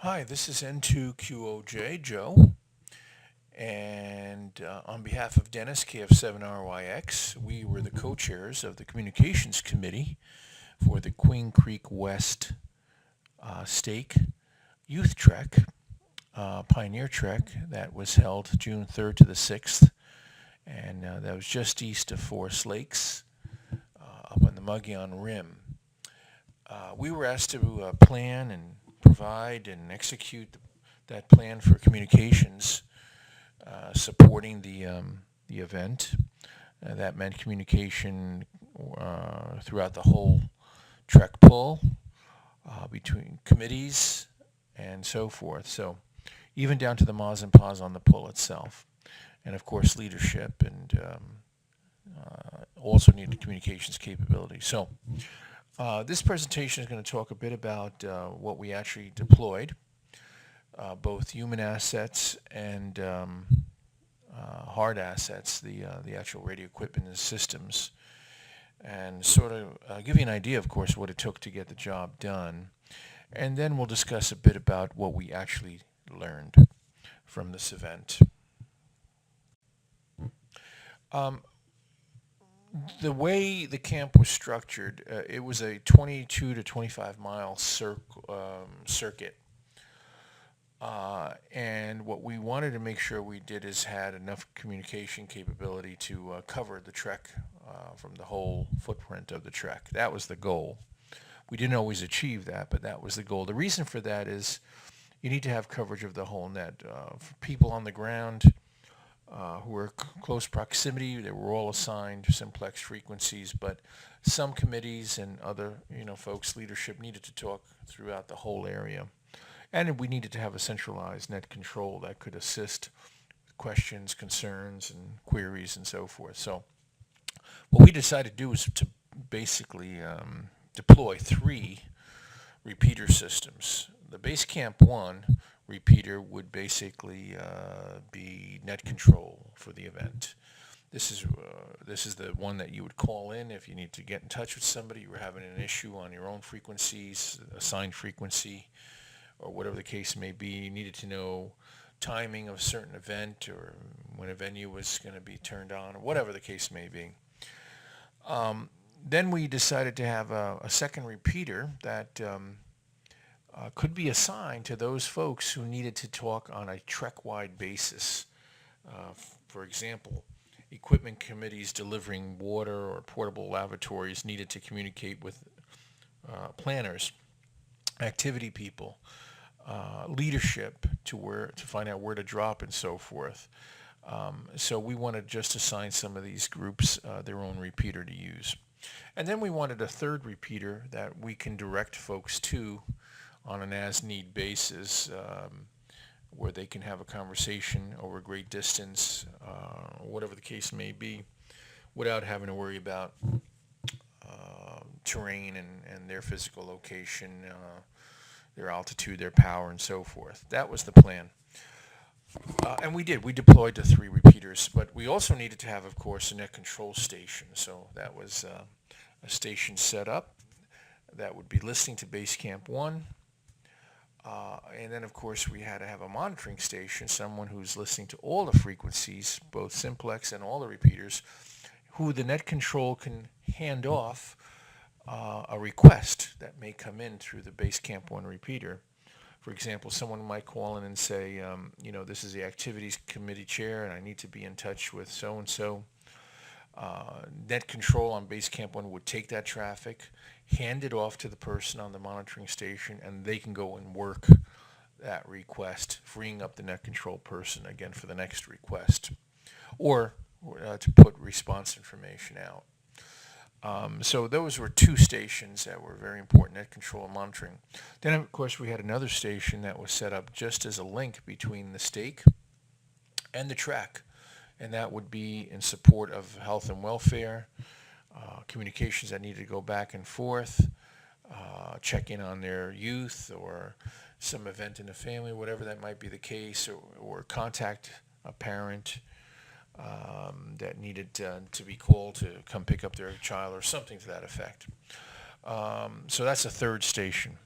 Hi, this is N2QOJ Joe, and on behalf of Dennis, KF7RYX, we were the co-chairs of the Communications Committee for the Queen Creek West Stake Youth Trek, Pioneer Trek, that was held June 3rd to the 6th, and that was just east of Forest Lakes, up on the Mogollon Rim. We were asked to plan and provide and execute that plan for communications supporting the event. That meant communication throughout the whole trek pull between committees and so forth. So even down to the mas and pas on the pull itself. And of course leadership and also needed communications capability. So this presentation is going to talk a bit about what we actually deployed, both human assets and hard assets, the actual radio equipment and systems, and sort of give you an idea, of course, what it took to get the job done. And then we'll discuss a bit about what we actually learned from this event. Um, the way the camp was structured, it was a 22 to 25 mile circuit. And what we wanted to make sure we did is had enough communication capability to cover the trek from the whole footprint of the trek. That was the goal. We didn't always achieve that, but that was the goal. The reason for that is you need to have coverage of the whole net. For people on the ground who were close proximity, they were all assigned simplex frequencies, but some committees and other folks, leadership needed to talk throughout the whole area. And we needed to have a centralized net control that could assist questions, concerns, and queries and so forth. So what we decided to do was to basically deploy three repeater systems. The Base Camp 1 repeater would basically be net control for the event. This is the one that you would call in if you need to get in touch with somebody. You were having an issue on your own frequencies, assigned frequency, or whatever the case may be. You needed to know timing of a certain event or when a venue was going to be turned on, or whatever the case may be. Then we decided to have a second repeater that could be assigned to those folks who needed to talk on a trek-wide basis. For example, equipment committees delivering water or portable lavatories needed to communicate with planners, activity people, leadership to find out where to drop and so forth. So we wanted to just assign some of these groups their own repeater to use. And then we wanted a third repeater that we can direct folks to on an as-need basis, where they can have a conversation over a great distance, whatever the case may be, without having to worry about terrain and their physical location, their altitude, their power, and so forth. That was the plan. And we did. We deployed the three repeaters, but we also needed to have, of course, a net control station. So that was a station set up that would be listening to Base Camp 1. And then, of course, we had to have a monitoring station, someone who's listening to all the frequencies, both simplex and all the repeaters, who the net control can hand off a request that may come in through the Base Camp 1 repeater. For example, someone might call in and say, this is the activities committee chair, and I need to be in touch with so-and-so. Net control on Base Camp 1 would take that traffic, hand it off to the person on the monitoring station, and they can go and work that request, freeing up the net control person again for the next request, or to put response information out. So those were two stations that were very important, net control and monitoring. Then, of course, we had another station that was set up just as a link between the stake and the track, and that would be in support of health and welfare, communications that needed to go back and forth, check in on their youth or some event in the family, whatever that might be the case, or contact a parent that needed to be called to come pick up their child or something to that effect. So that's a third station.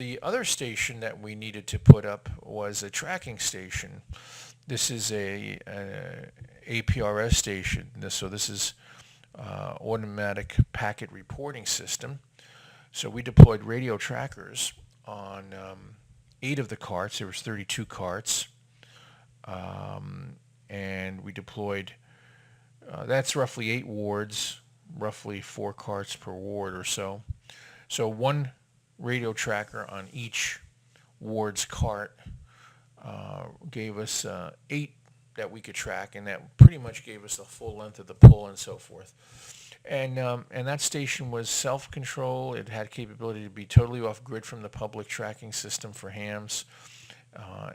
The other station that we needed to put up was a tracking station. This is a APRS station. So this is automatic packet reporting system. So we deployed radio trackers on 8 of the carts. There was 32 carts, and we deployed. That's roughly 8 wards, roughly 4 carts per ward or so. So one radio tracker on each ward's cart gave us 8 that we could track, and that pretty much gave us the full length of the pull and so forth. And that station was self-control. It had capability to be totally off-grid from the public tracking system for hams,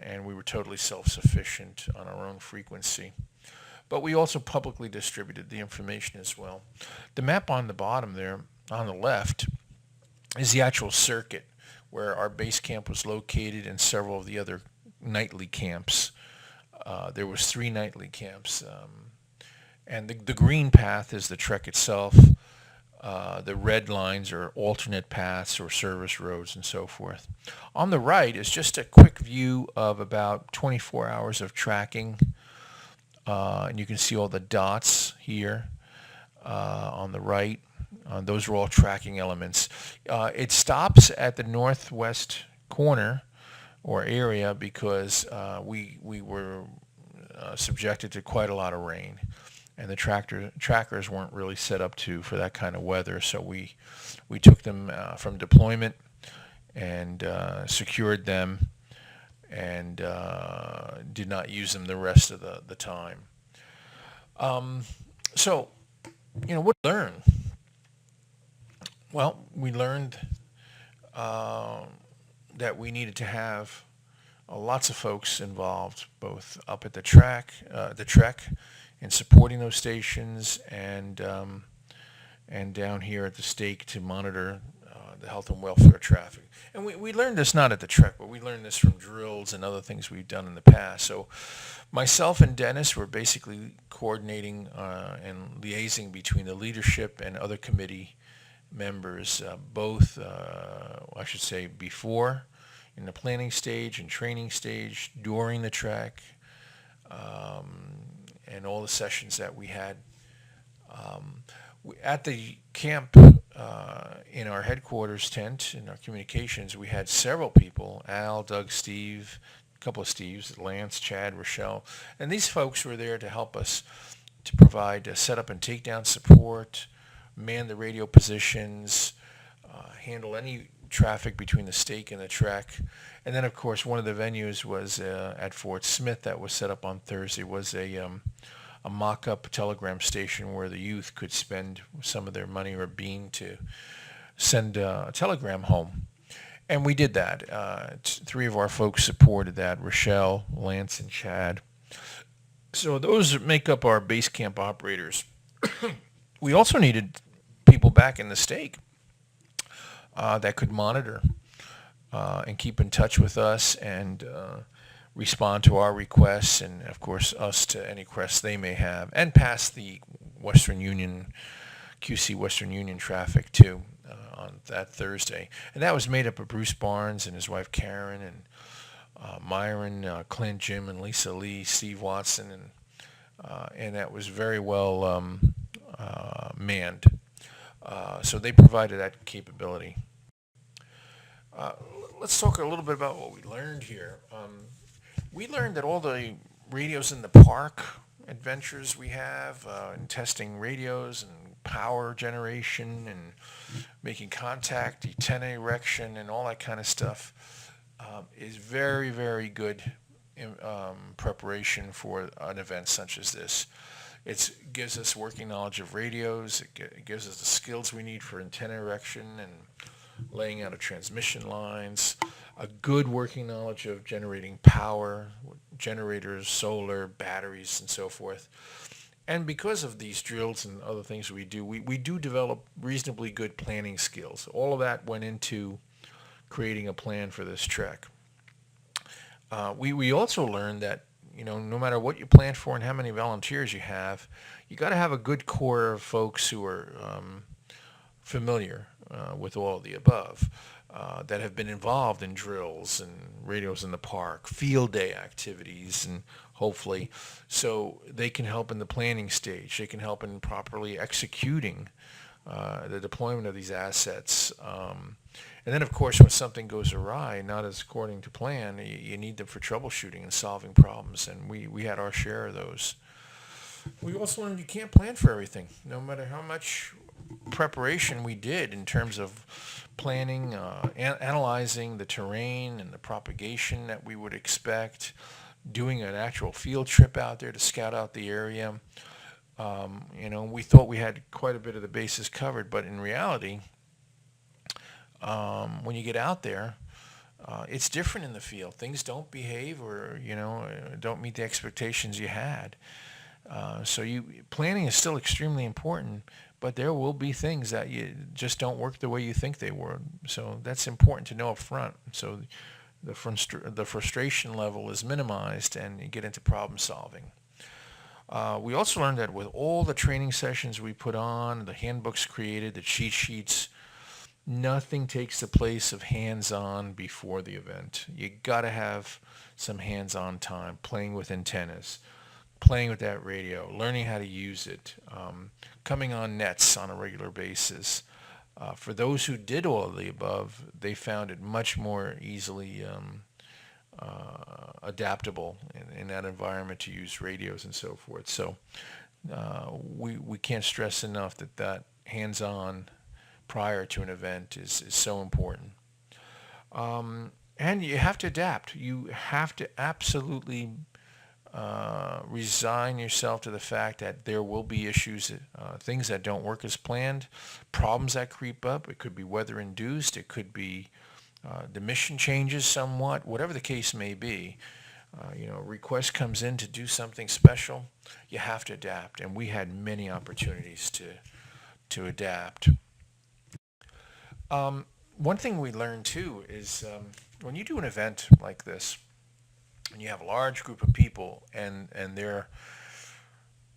and we were totally self-sufficient on our own frequency. But we also publicly distributed the information as well. The map on the bottom there, on the left, is the actual circuit where our base camp was located and several of the other nightly camps. There was 3 nightly camps. And the green path is the trek itself. The red lines are alternate paths or service roads and so forth. On the right is just a quick view of about 24 hours of tracking. And you can see all the dots here on the right. Those are all tracking elements. It stops at the northwest corner or area because we were subjected to quite a lot of rain. And the trackers weren't really set up for that kind of weather, so we took them from deployment and secured them and did not use them the rest of the time. So, what did we learn? Well, we learned that we needed to have lots of folks involved, both up at the trek, in supporting those stations, and down here at the stake to monitor the health and welfare traffic. And we learned this not at the trek, but we learned this from drills and other things we've done in the past. So myself and Dennis were basically coordinating and liaising between the leadership and other committee members, both, I should say, before, in the planning stage and training stage, during the trek, and all the sessions that we had. At the camp, in our headquarters tent, in our communications, we had several people, Al, Doug, Steve, a couple of Steves, Lance, Chad, Rochelle, and these folks were there to help us to provide setup and takedown support, man the radio positions, handle any traffic between the stake and the trek. And then, of course, one of the venues was at Fort Smith that was set up on Thursday, was a mock-up telegram station where the youth could spend some of their money or bean to send a telegram home. And we did that. 3 of our folks supported that, Rochelle, Lance, and Chad. So those make up our base camp operators. We also needed people back in the stake that could monitor and keep in touch with us and respond to our requests, and of course us to any requests they may have, and pass the Western Union, QC Western Union traffic too on that Thursday. And that was made up of Bruce Barnes and his wife Karen, and Myron, Clint, Jim, and Lisa Lee, Steve Watson, and that was very well manned. So they provided that capability. Let's talk a little bit about what we learned here. We learned that all the radios in the park adventures we have in testing radios and power generation and making contact, antenna erection, and all that kind of stuff is very, very good preparation for an event such as this. It gives us working knowledge of radios. It gives us the skills we need for antenna erection and laying out of transmission lines, a good working knowledge of generating power, generators, solar, batteries, and so forth. And because of these drills and other things we do, we do develop reasonably good planning skills. All of that went into creating a plan for this trek. We also learned that, no matter what you plan for and how many volunteers you got to have a good core of folks who are familiar with all of the above. that have been involved in drills and radios in the park, field day activities, and hopefully, so they can help in the planning stage. They can help in properly executing the deployment of these assets. And then, of course, when something goes awry, not as according to plan, you need them for troubleshooting and solving problems. And we had our share of those. We also learned you can't plan for everything, no matter how much preparation we did in terms of planning, analyzing the terrain and the propagation that we would expect, doing an actual field trip out there to scout out the area. We thought we had quite a bit of the bases covered, but in reality, when you get out there, it's different in the field. Things don't behave or, don't meet the expectations you had. Planning is still extremely important, but there will be things that you just don't work the way you think they would. So that's important to know up front. So the frustration level is minimized and you get into problem solving. We also learned that with all the training sessions we put on, the handbooks created, the cheat sheets, nothing takes the place of hands-on before the event. You got to have some hands-on time, playing with antennas, playing with that radio, learning how to use it, coming on nets on a regular basis. For those who did all of the above, they found it much more easily adaptable in that environment to use radios and so forth. So we can't stress enough that hands-on prior to an event is so important. And you have to adapt. You have to absolutely resign yourself to the fact that there will be issues, things that don't work as planned, problems that creep up. It could be weather induced. It could be the mission changes somewhat, whatever the case may be. Request comes in to do something special. You have to adapt. And we had many opportunities to adapt. One thing we learned too is when you do an event like this, and you have a large group of people and their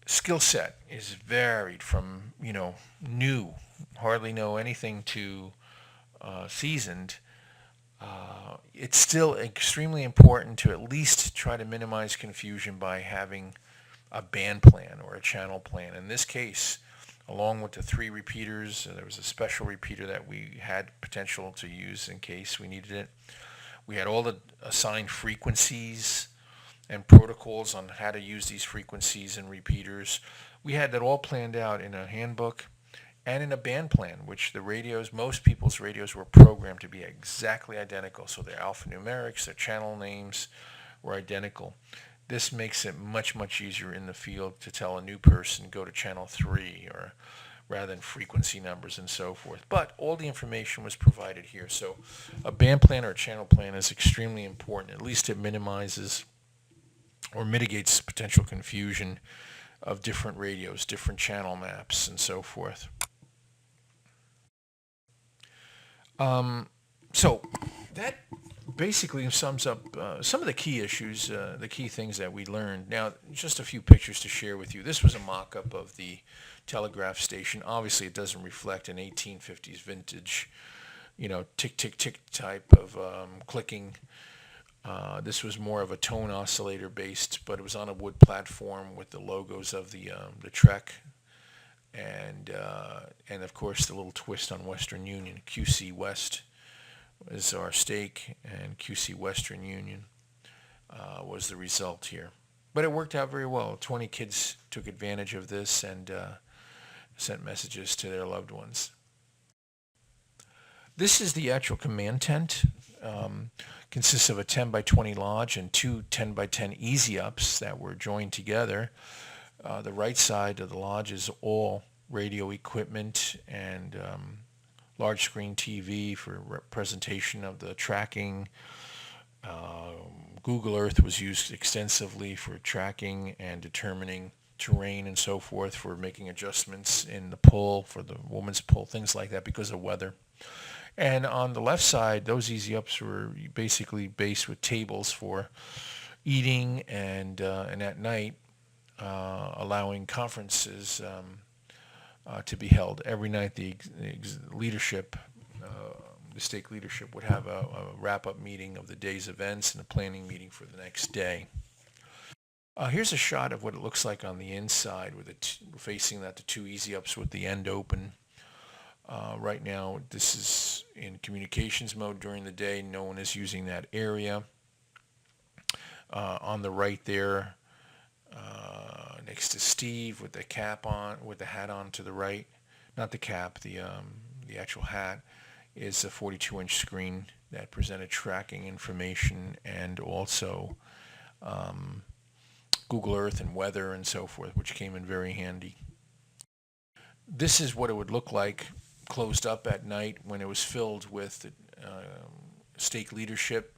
skill set is varied from, new, hardly know anything to seasoned, it's still extremely important to at least try to minimize confusion by having a band plan or a channel plan. In this case, along with the 3 repeaters, there was a special repeater that we had potential to use in case we needed it. We had all the assigned frequencies and protocols on how to use these frequencies and repeaters. We had that all planned out in a handbook and in a band plan, which most people's radios were programmed to be exactly identical. So their alphanumerics, their channel names were identical. This makes it much, much easier in the field to tell a new person, go to channel 3 or rather than frequency numbers and so forth. But all the information was provided here. So a band plan or a channel plan is extremely important. At least it minimizes or mitigates potential confusion of different radios, different channel maps, and so forth. So that basically sums up some of the key issues, the key things that we learned. Now, just a few pictures to share with you. This was a mock-up of the telegraph station. Obviously, it doesn't reflect an 1850s vintage, tick, tick, tick type of clicking. This was more of a tone oscillator based, but it was on a wood platform with the logos of the Trek, and of course the little twist on Western Union. QC West is our stake, and QC Western Union was the result here. But it worked out very well. 20 kids took advantage of this and sent messages to their loved ones. This is the actual command tent. Consists of a 10 by 20 lodge and 2 10 by 10 easy ups that were joined together. The right side of the lodge is all radio equipment and large screen TV for presentation of the tracking. Google Earth was used extensively for tracking and determining terrain and so forth, for making adjustments in the pull, for the woman's pull, things like that because of weather. And on the left side, those easy ups were basically based with tables for eating and at night allowing conferences to be held. Every night the leadership, the stake leadership would have a wrap-up meeting of the day's events and a planning meeting for the next day. Here's a shot of what it looks like on the inside with it facing the two easy ups with the end open. Right now, this is in communications mode during the day. No one is using that area. On the right there, next to Steve with the cap on, with the hat on to the right, not the cap, the actual hat, is a 42-inch screen that presented tracking information and also Google Earth and weather and so forth, which came in very handy. This is what it would look like closed up at night when it was filled with stake leadership,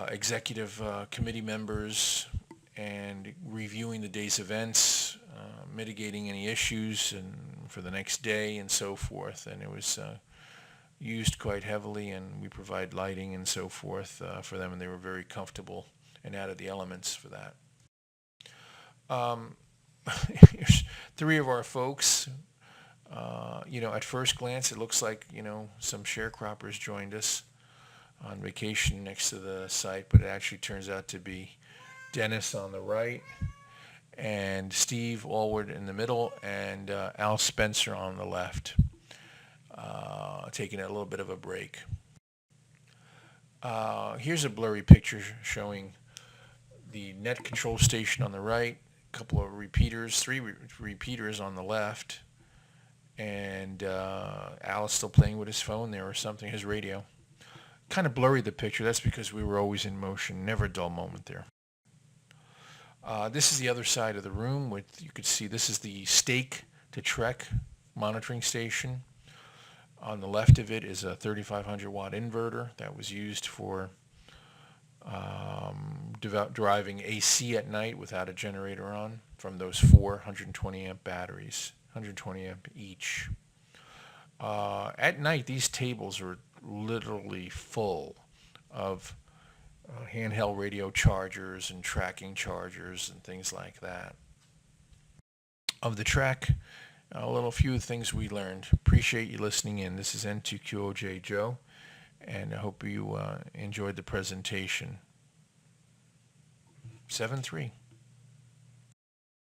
executive committee members, and reviewing the day's events, mitigating any issues and for the next day and so forth. And it was used quite heavily, and we provide lighting and so forth for them, and they were very comfortable and added the elements for that. Here's three of our folks. At first glance, it looks like, some sharecroppers joined us on vacation next to the site, but it actually turns out to be Dennis on the right and Steve Allward in the middle and Al Spencer on the left, taking a little bit of a break. Here's a blurry picture showing the net control station on the right, a couple of repeaters, three repeaters on the left, and Al is still playing with his phone there or something, his radio. Kind of blurry the picture. That's because we were always in motion, never a dull moment there. This is the other side of the room. You could see this is the stake to Trek monitoring station. On the left of it is a 3,500 watt inverter that was used for driving AC at night without a generator on from those 120 amp batteries, 120 amp each. At night, these tables are literally full of handheld radio chargers and tracking chargers and things like that. Of the track, a few things we learned. Appreciate you listening in. This is N2QOJ Joe, and I hope you enjoyed the presentation. 7-3.